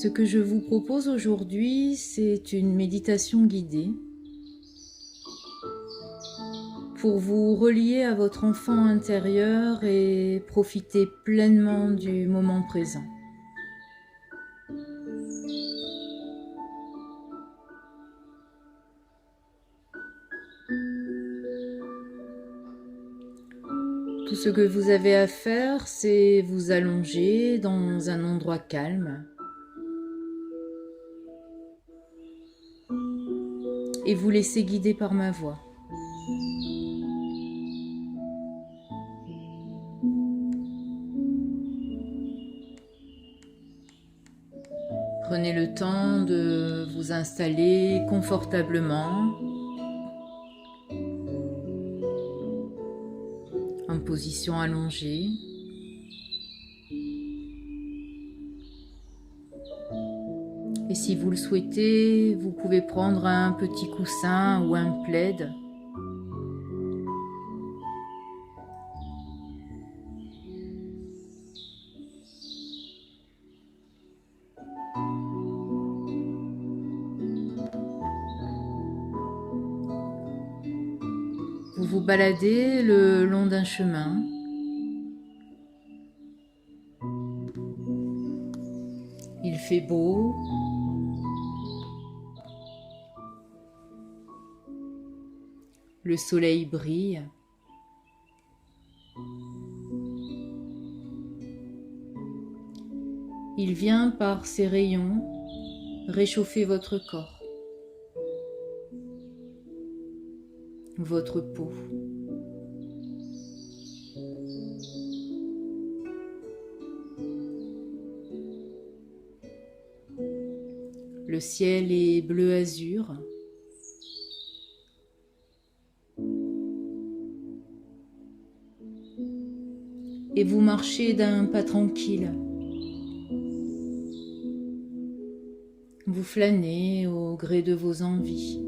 Ce que je vous propose aujourd'hui, c'est une méditation guidée pour vous relier à votre enfant intérieur et profiter pleinement du moment présent. Tout ce que vous avez à faire, c'est vous allonger dans un endroit calme et vous laisser guider par ma voix. Prenez le temps de vous installer confortablement en position allongée. Et si vous le souhaitez, vous pouvez prendre un petit coussin ou un plaid. Vous vous baladez le long d'un chemin. Il fait beau. Le soleil brille. Il vient par ses rayons réchauffer votre corps, votre peau. Le ciel est bleu azur. Et vous marchez d'un pas tranquille. Vous flânez au gré de vos envies.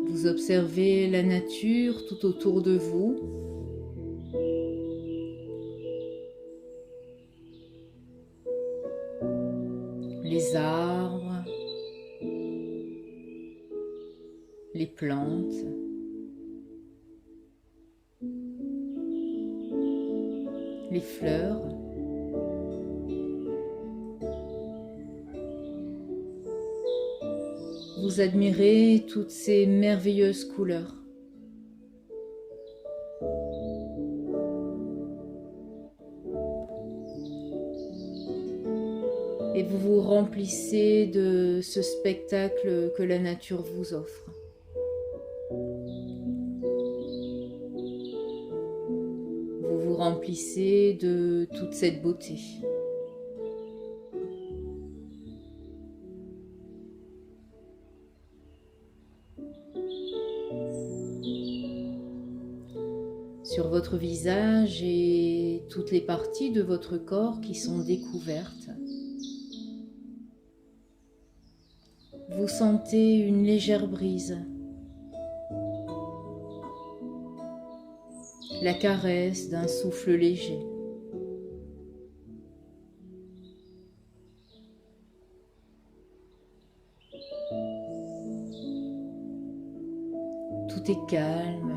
Vous observez la nature tout autour de vous. Les arbres, les plantes, les fleurs. Vous admirez toutes ces merveilleuses couleurs. Et vous vous remplissez de ce spectacle que la nature vous offre. Vous vous remplissez de toute cette beauté. Sur votre visage et toutes les parties de votre corps qui sont découvertes, vous sentez une légère brise, la caresse d'un souffle léger. Tout est calme,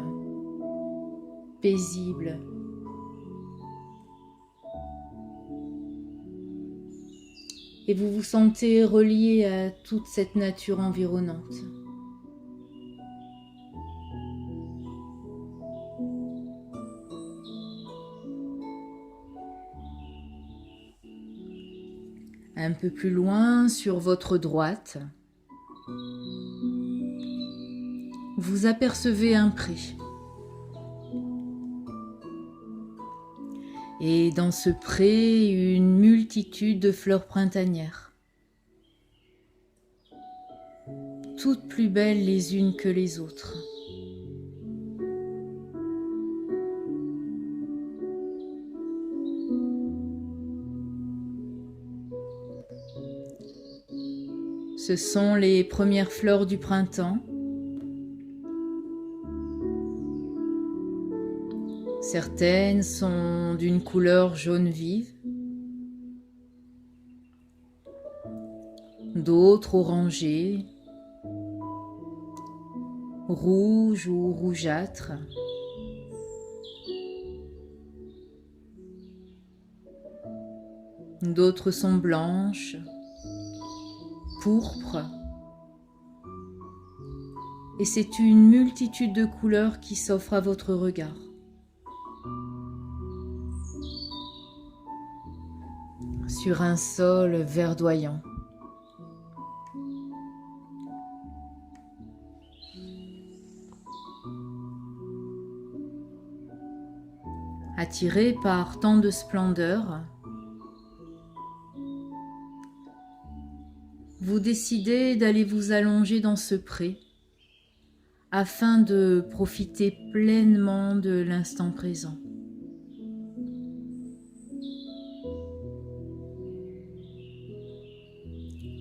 paisible. Et vous vous sentez relié à toute cette nature environnante. Un peu plus loin, sur votre droite, vous apercevez un pré. Et dans ce pré, une multitude de fleurs printanières, toutes plus belles les unes que les autres. Ce sont les premières fleurs du printemps. Certaines sont d'une couleur jaune vive, d'autres orangées, rouges ou rougeâtres. D'autres sont blanches, pourpres. Et c'est une multitude de couleurs qui s'offrent à votre regard. Sur un sol verdoyant. Attiré par tant de splendeur, vous décidez d'aller vous allonger dans ce pré afin de profiter pleinement de l'instant présent.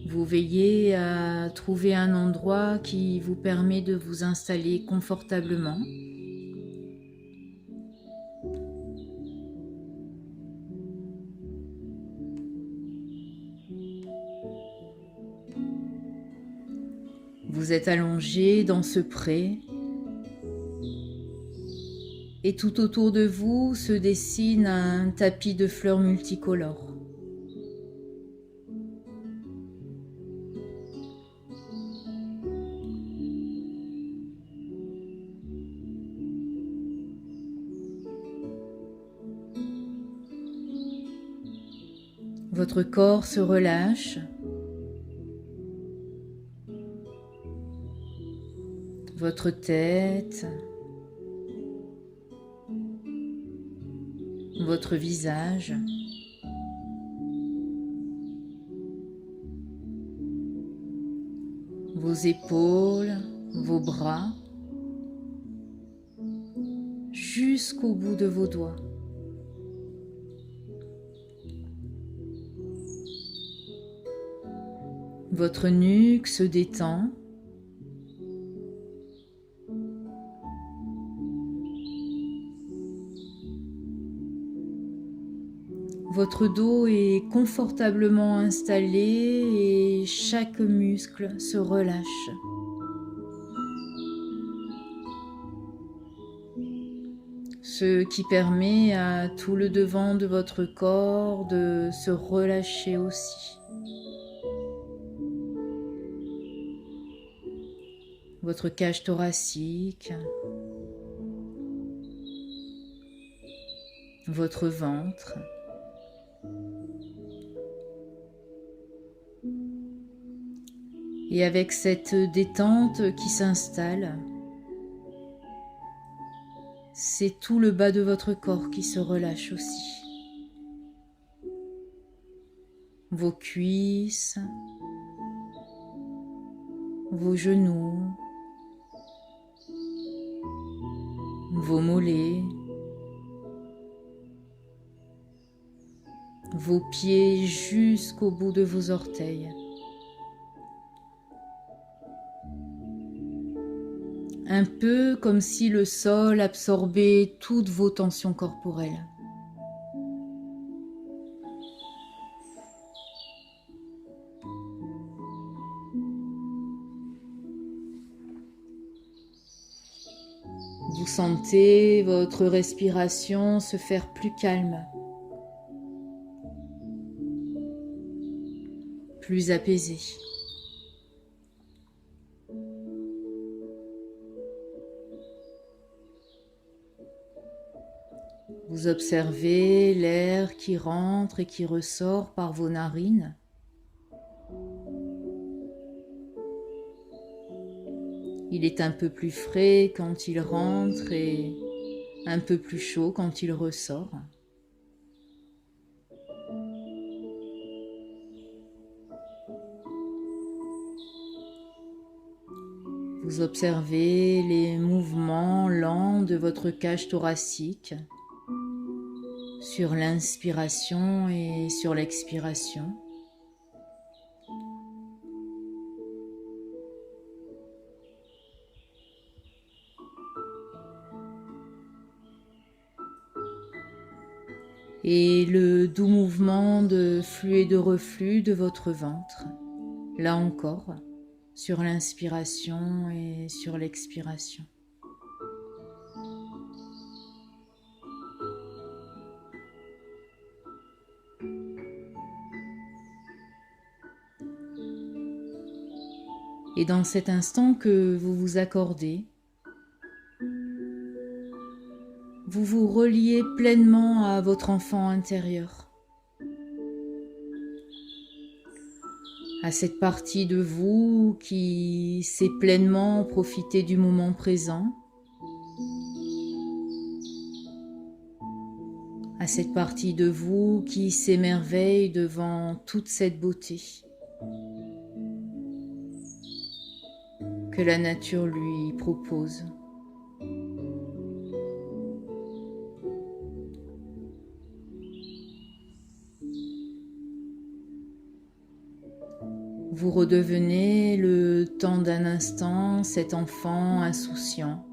Vous veillez à trouver un endroit qui vous permet de vous installer confortablement. Vous êtes allongé dans ce pré et tout autour de vous se dessine un tapis de fleurs multicolores. Votre corps se relâche. Votre tête, votre visage, vos épaules, vos bras, jusqu'au bout de vos doigts. Votre nuque se détend. Votre dos est confortablement installé et chaque muscle se relâche. Ce qui permet à tout le devant de votre corps de se relâcher aussi. Votre cage thoracique, votre ventre. Et avec cette détente qui s'installe, c'est tout le bas de votre corps qui se relâche aussi. Vos cuisses, vos genoux, vos mollets, vos pieds jusqu'au bout de vos orteils. Un peu comme si le sol absorbait toutes vos tensions corporelles. Vous sentez votre respiration se faire plus calme, plus apaisée. Vous observez l'air qui rentre et qui ressort par vos narines. Il est un peu plus frais quand il rentre et un peu plus chaud quand il ressort. Vous observez les mouvements lents de votre cage thoracique sur l'inspiration et sur l'expiration. et le doux mouvement de flux et de reflux de votre ventre, là encore, sur l'inspiration et sur l'expiration. Et dans cet instant que vous vous accordez, vous vous reliez pleinement à votre enfant intérieur, à cette partie de vous qui sait pleinement profiter du moment présent, à cette partie de vous qui s'émerveille devant toute cette beauté que la nature lui propose. Vous redevenez le temps d'un instant cet enfant insouciant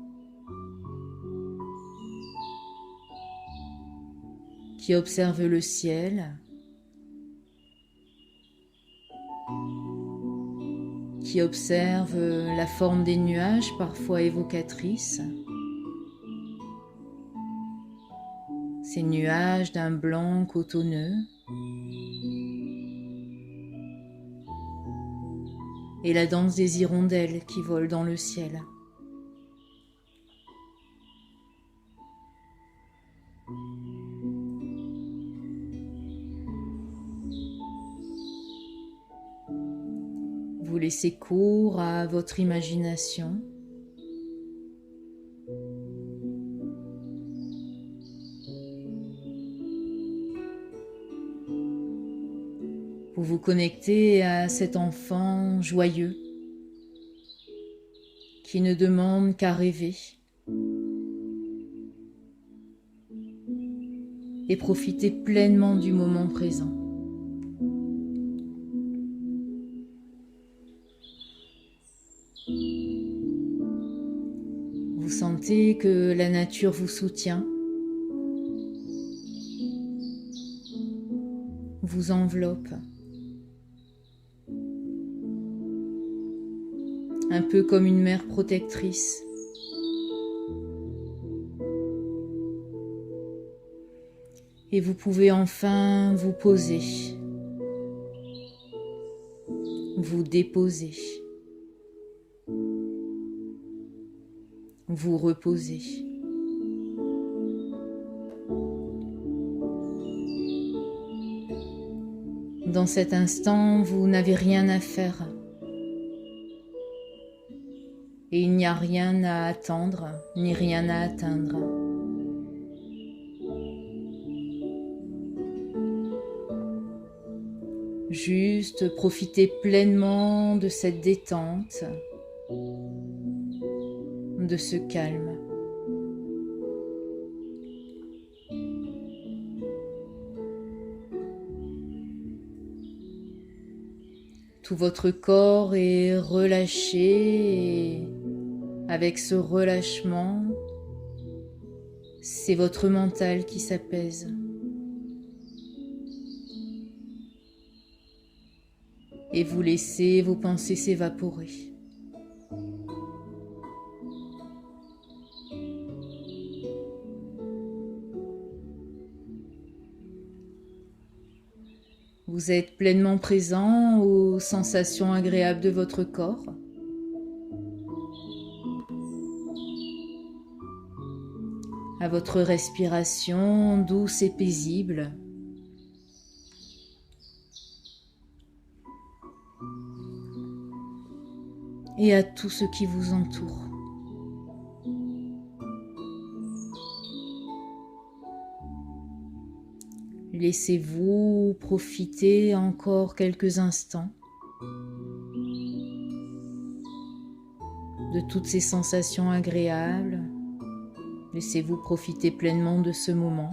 qui observe le ciel, qui observe la forme des nuages parfois évocatrices, ces nuages d'un blanc cotonneux, et la danse des hirondelles qui volent dans le ciel. Vous laissez cours à votre imagination. Vous vous connectez à cet enfant joyeux qui ne demande qu'à rêver et profiter pleinement du moment présent. Vous sentez que la nature vous soutient, vous enveloppe, un peu comme une mère protectrice. Et vous pouvez enfin vous poser, vous déposer, vous reposer. Dans cet instant, vous n'avez rien à faire. Et il n'y a rien à attendre, ni rien à atteindre. Juste profitez pleinement de cette détente, de ce calme. Tout votre corps est relâché et avec ce relâchement, c'est votre mental qui s'apaise. Et vous laissez vos pensées s'évaporer. Vous êtes pleinement présent aux sensations agréables de votre corps. À votre respiration douce et paisible. Et à tout ce qui vous entoure. Laissez-vous profiter encore quelques instants de toutes ces sensations agréables. Laissez-vous profiter pleinement de ce moment.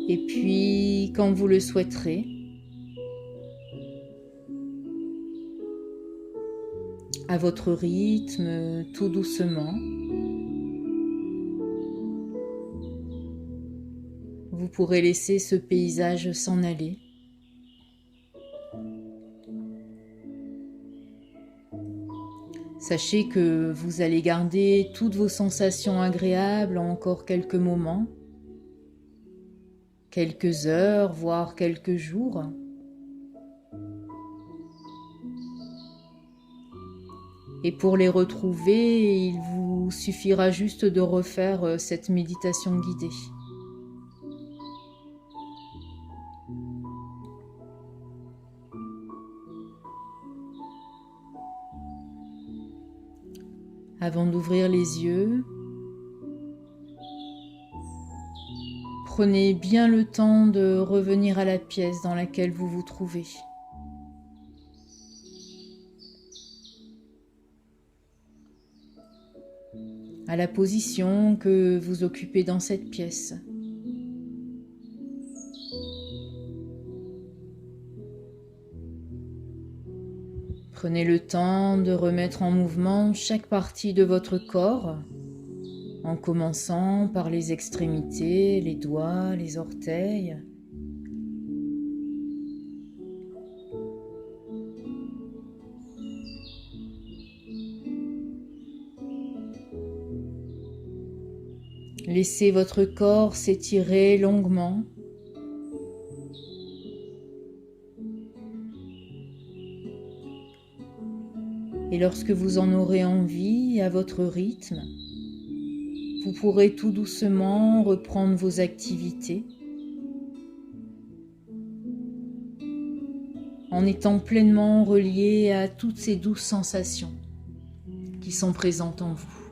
Et puis, Puis, quand vous le souhaiterez, à votre rythme, tout doucement, vous pourrez laisser ce paysage s'en aller. Sachez que vous allez garder toutes vos sensations agréables encore quelques moments, quelques heures, voire quelques jours. Et pour les retrouver, il vous suffira juste de refaire cette méditation guidée. Avant d'ouvrir les yeux, prenez bien le temps de revenir à la pièce dans laquelle vous vous trouvez. À la position que vous occupez dans cette pièce. Prenez le temps de remettre en mouvement chaque partie de votre corps, en commençant par les extrémités, les doigts, les orteils. Laissez votre corps s'étirer longuement. Et lorsque vous en aurez envie, à votre rythme, vous pourrez tout doucement reprendre vos activités en étant pleinement relié à toutes ces douces sensations qui sont présentes en vous.